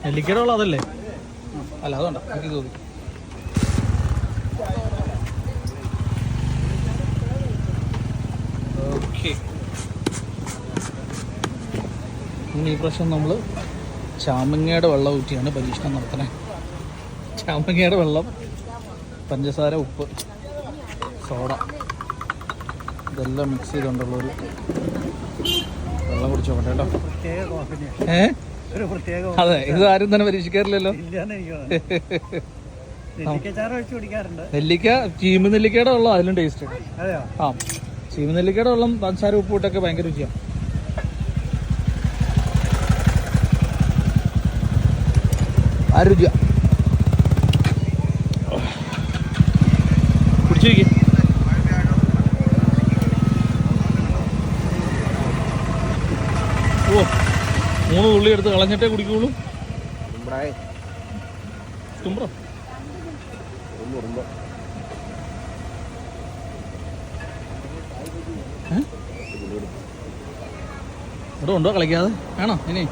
നെല്ലിക്കയുടെ വെള്ളം അതല്ലേ? അല്ല അതുകൊണ്ട എനിക്ക് തോന്നി. ഓക്കെ, ഇനി ഈ പ്രാവശ്യം നമ്മൾ ചാമ്പങ്ങയുടെ വെള്ളം ഊറ്റിയാണ് പരീക്ഷണം നടത്തണേ. ചാമ്പങ്ങയുടെ വെള്ളം, പഞ്ചസാര, ഉപ്പ്, സോഡ ഇതെല്ലാം മിക്സ് ചെയ്തുകൊണ്ടുള്ളൊരു വെള്ളം കുടിച്ചു നോക്കട്ടെ കേട്ടോ. അതെ, ഇത് ആരും തന്നെ പരീക്ഷിക്കാറില്ലല്ലോ. നെല്ലിക്ക, ചീമ നെല്ലിക്കയുടെ വെള്ളം അതിലും ടേസ്റ്റ്. ആ, ചീമ നെല്ലിക്കയുടെ വെള്ളം പഞ്ചസാര ഉപ്പ് ഇട്ടൊക്കെ ഭയങ്കര രുചിയാണ്. ആ രുചിയാ. കുടിച്ചു നോക്കി. ഓ, 3 തുള്ളി എടുത്ത് കളഞ്ഞിട്ടേ കുടിക്കുള്ളൂ. തുമ്പ്ര ഇവിടെ ഉണ്ടോ കളിക്കാതെ? വേണോ ഇനി?